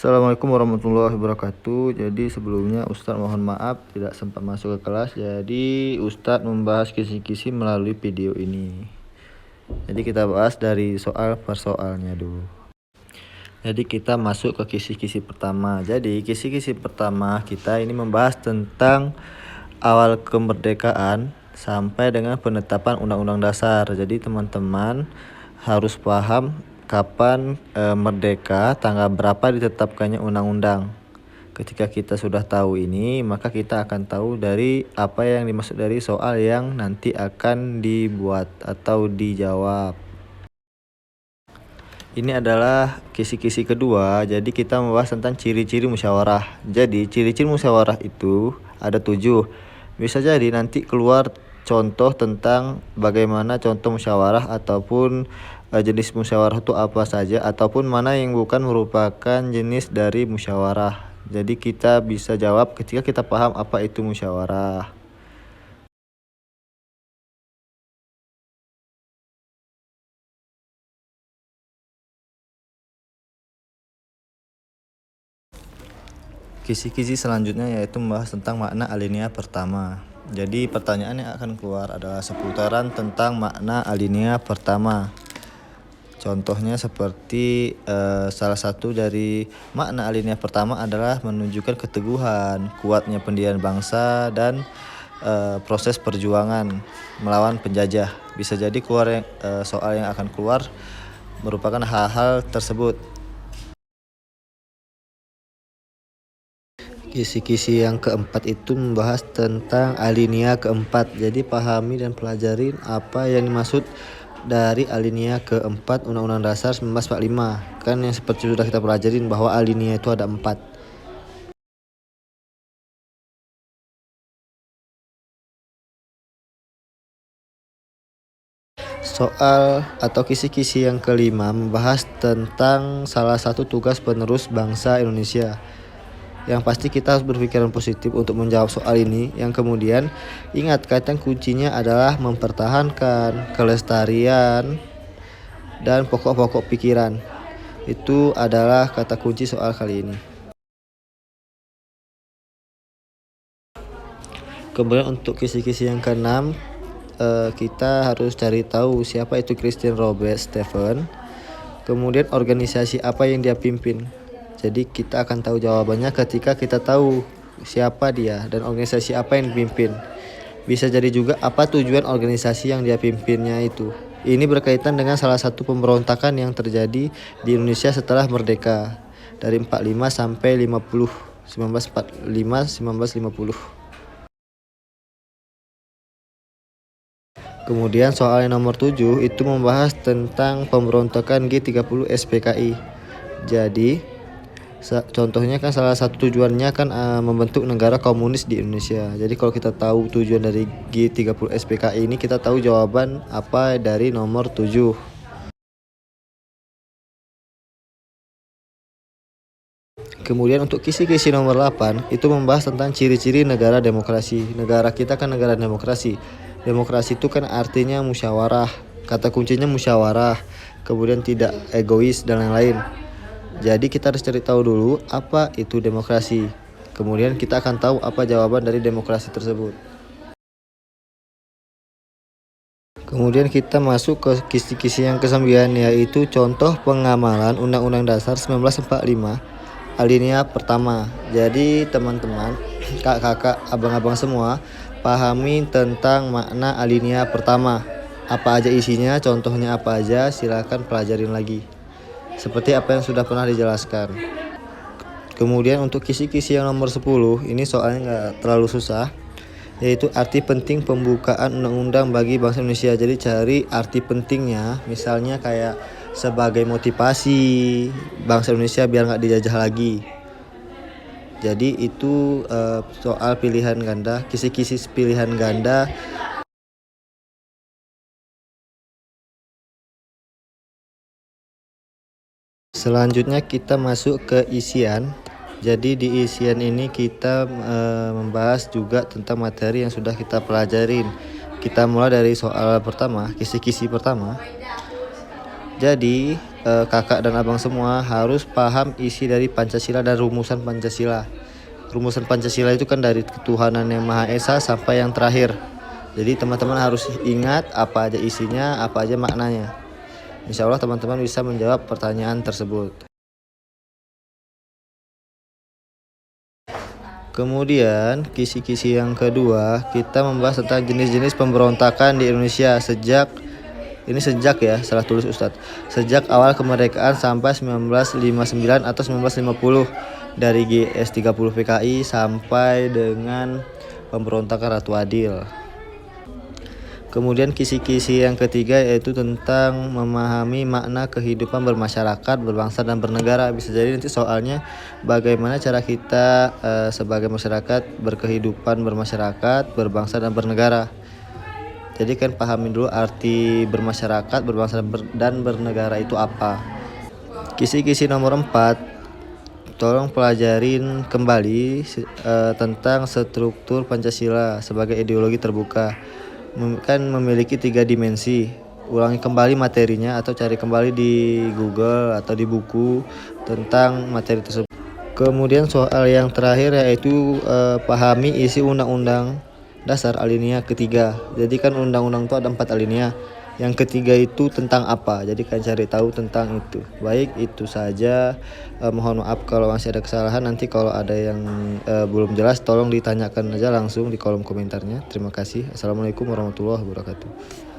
Assalamualaikum warahmatullahi wabarakatuh. Jadi sebelumnya Ustadz mohon maaf tidak sempat masuk ke kelas. Jadi Ustadz membahas kisi-kisi melalui video ini. Jadi kita bahas dari soal per soalnya dulu. Jadi kita masuk ke kisi-kisi pertama. Jadi kisi-kisi pertama kita ini membahas tentang awal kemerdekaan sampai dengan penetapan Undang-Undang Dasar. Jadi teman-teman harus paham kapan merdeka, tanggal berapa ditetapkannya undang-undang. Ketika kita sudah tahu ini, maka kita akan tahu dari apa yang dimaksud dari soal yang nanti akan dibuat atau dijawab. Ini adalah kisi-kisi kedua. Jadi kita membahas tentang ciri-ciri musyawarah. Jadi ciri-ciri musyawarah itu ada 7. Bisa jadi nanti keluar contoh tentang bagaimana contoh musyawarah ataupun jenis musyawarah itu apa saja, ataupun mana yang bukan merupakan jenis dari musyawarah. Jadi kita bisa jawab ketika kita paham apa itu musyawarah. Kisi-kisi selanjutnya yaitu membahas tentang makna alinea pertama. Jadi pertanyaan yang akan keluar adalah seputaran tentang makna alinea pertama. Contohnya seperti salah satu dari makna alinea pertama adalah menunjukkan keteguhan, kuatnya pendirian bangsa, dan proses perjuangan melawan penjajah. Bisa jadi keluar soal yang akan keluar merupakan hal-hal tersebut. Kisi-kisi yang keempat itu membahas tentang alinea keempat. Jadi pahami dan pelajari apa yang dimaksud dari alinea keempat Undang-Undang Dasar 1945. Kan yang seperti sudah kita pelajarin bahwa alinea itu ada 4. Soal atau kisi-kisi yang kelima membahas tentang salah satu tugas penerus bangsa Indonesia. Yang pasti kita harus berpikiran positif untuk menjawab soal ini. Yang kemudian ingat kata kuncinya adalah mempertahankan kelestarian dan pokok-pokok pikiran. Itu adalah kata kunci soal kali ini. Kemudian untuk kisi-kisi yang keenam, kita harus cari tahu siapa itu Christian Robert Stephen. Kemudian organisasi apa yang dia pimpin. Jadi kita akan tahu jawabannya ketika kita tahu siapa dia dan organisasi apa yang dipimpin. Bisa jadi juga apa tujuan organisasi yang dia pimpinnya itu. Ini berkaitan dengan salah satu pemberontakan yang terjadi di Indonesia setelah merdeka dari 45 sampai 50, 1945-1950. Kemudian soal yang nomor 7 itu membahas tentang pemberontakan G30 SPKI. Jadi contohnya kan salah satu tujuannya kan membentuk negara komunis di Indonesia. Jadi kalau kita tahu tujuan dari G30 SPKI ini, kita tahu jawaban apa dari nomor 7. Kemudian untuk kisi-kisi nomor 8 itu membahas tentang ciri-ciri negara demokrasi. Negara kita kan negara demokrasi. Demokrasi itu kan artinya musyawarah. Kata kuncinya musyawarah. Kemudian tidak egois dan lain-lain. Jadi kita harus cari tahu dulu apa itu demokrasi. Kemudian kita akan tahu apa jawaban dari demokrasi tersebut. Kemudian kita masuk ke kisi-kisi yang ke-9, yaitu contoh pengamalan Undang-Undang Dasar 1945 alinea pertama. Jadi teman-teman, kakak-kakak, abang-abang semua, pahami tentang makna alinea pertama. Apa aja isinya, contohnya apa aja, silakan pelajarin lagi. Seperti apa yang sudah pernah dijelaskan. Kemudian untuk kisi-kisi yang nomor 10, ini soalnya nggak terlalu susah, yaitu arti penting pembukaan undang-undang bagi bangsa Indonesia. Jadi cari arti pentingnya, misalnya kayak sebagai motivasi bangsa Indonesia biar nggak dijajah lagi. Jadi itu soal pilihan ganda, kisi-kisi pilihan ganda. Selanjutnya kita masuk ke isian. Jadi di isian ini kita membahas juga tentang materi yang sudah kita pelajarin. Kita mulai dari soal pertama, kisi-kisi pertama. Jadi kakak dan abang semua harus paham isi dari Pancasila dan rumusan Pancasila. Rumusan Pancasila itu kan dari ketuhanan yang Maha Esa sampai yang terakhir. Jadi teman-teman harus ingat apa aja isinya, apa aja maknanya. Insya Allah teman-teman bisa menjawab pertanyaan tersebut. Kemudian kisi-kisi yang kedua, kita membahas tentang jenis-jenis pemberontakan di Indonesia sejak salah tulis Ustadz. Sejak awal kemerdekaan sampai 1959 atau 1950, dari GS30 PKI sampai dengan pemberontakan Ratu Adil. Kemudian kisi-kisi yang ketiga yaitu tentang memahami makna kehidupan bermasyarakat, berbangsa dan bernegara. Bisa jadi nanti soalnya bagaimana cara kita sebagai masyarakat berkehidupan bermasyarakat, berbangsa dan bernegara. Jadi kan pahami dulu arti bermasyarakat, berbangsa dan bernegara itu apa. Kisi-kisi nomor 4, tolong pelajarin kembali tentang struktur Pancasila sebagai ideologi terbuka. Kan memiliki 3 dimensi. Ulangi kembali materinya atau cari kembali di Google atau di buku tentang materi tersebut. Kemudian soal yang terakhir yaitu pahami isi Undang-Undang Dasar alinea ketiga. Jadi kan undang-undang itu ada 4 alinea. Yang ketiga itu tentang apa? Jadi kan cari tahu tentang itu. Baik, itu saja. Mohon maaf kalau masih ada kesalahan. Nanti kalau ada yang belum jelas tolong ditanyakan aja langsung di kolom komentarnya. Terima kasih. Assalamualaikum warahmatullahi wabarakatuh.